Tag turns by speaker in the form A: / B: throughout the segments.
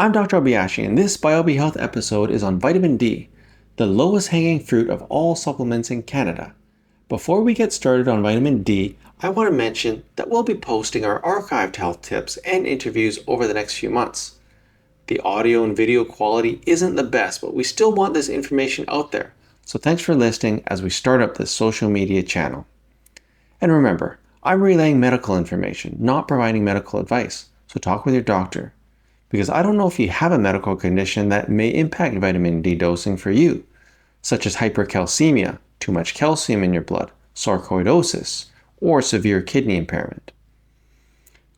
A: I'm Dr. Obayashi, and this Biobi Health episode is on vitamin D, the lowest hanging fruit of all supplements in Canada. Before we get started on vitamin D, I want to mention that we'll be posting our archived health tips and interviews over the next few months. The audio and video quality isn't the best, but we still want this information out there, so thanks for listening as we start up this social media channel. And remember, I'm relaying medical information, not providing medical advice, so talk with your doctor. Because I don't know if you have a medical condition that may impact vitamin D dosing for you, such as hypercalcemia, too much calcium in your blood, sarcoidosis, or severe kidney impairment.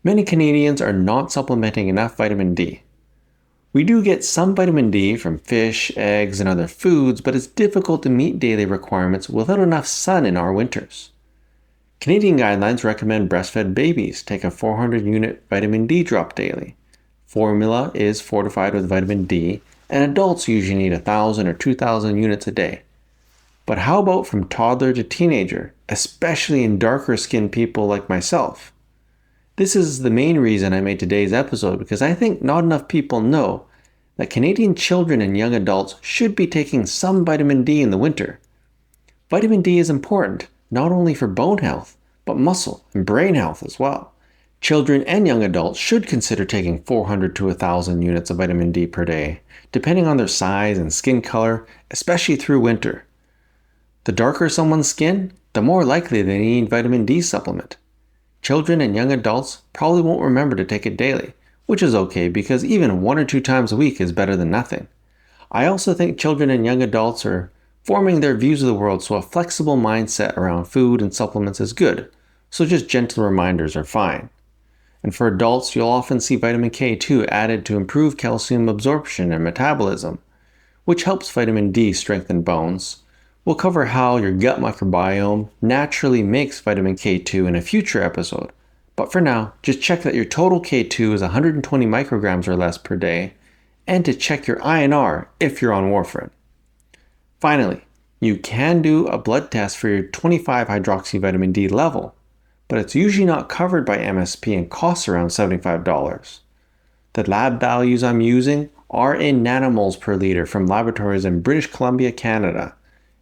A: Many Canadians are not supplementing enough vitamin D. We do get some vitamin D from fish, eggs, and other foods, but it's difficult to meet daily requirements without enough sun in our winters. Canadian guidelines recommend breastfed babies take a 400-unit vitamin D drop daily. Formula is fortified with vitamin D, and adults usually need 1,000 or 2,000 units a day. But how about from toddler to teenager, especially in darker skinned people like myself? This is the main reason I made today's episode, because I think not enough people know that Canadian children and young adults should be taking some vitamin D in the winter. Vitamin D is important, not only for bone health, but muscle and brain health as well. Children and young adults should consider taking 400 to 1,000 units of vitamin D per day, depending on their size and skin color, especially through winter. The darker someone's skin, the more likely they need vitamin D supplement. Children and young adults probably won't remember to take it daily, which is okay because even 1 or 2 times a week is better than nothing. I also think children and young adults are forming their views of the world, so a flexible mindset around food and supplements is good, so just gentle reminders are fine. And for adults, you'll often see vitamin K2 added to improve calcium absorption and metabolism, which helps vitamin D strengthen bones. We'll cover how your gut microbiome naturally makes vitamin K2 in a future episode, but for now, just check that your total K2 is 120 micrograms or less per day, and to check your INR if you're on warfarin. Finally, you can do a blood test for your 25-hydroxy vitamin D level, but it's usually not covered by MSP and costs around $75. The lab values I'm using are in nanomoles per liter from laboratories in British Columbia, Canada.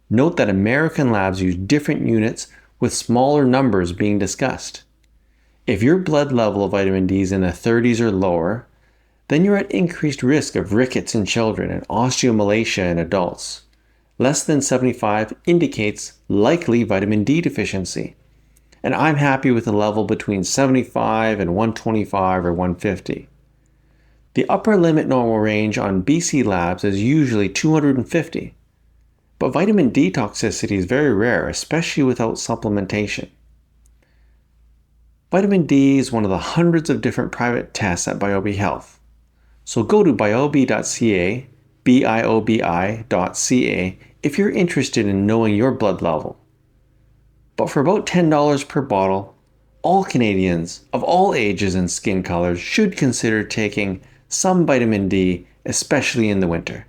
A: Note that American labs use different units with smaller numbers being discussed. If your blood level of vitamin D is in the 30s or lower, then you're at increased risk of rickets in children and osteomalacia in adults. Less than 75 indicates likely vitamin D deficiency, and I'm happy with a level between 75 and 125 or 150. The upper limit normal range on BC labs is usually 250, but vitamin D toxicity is very rare, especially without supplementation. Vitamin D is one of the hundreds of different private tests at Biobi Health, so go to biobi.ca, biobi.ca, if you're interested in knowing your blood level. But for about $10 per bottle, all Canadians of all ages and skin colors should consider taking some vitamin D, especially in the winter.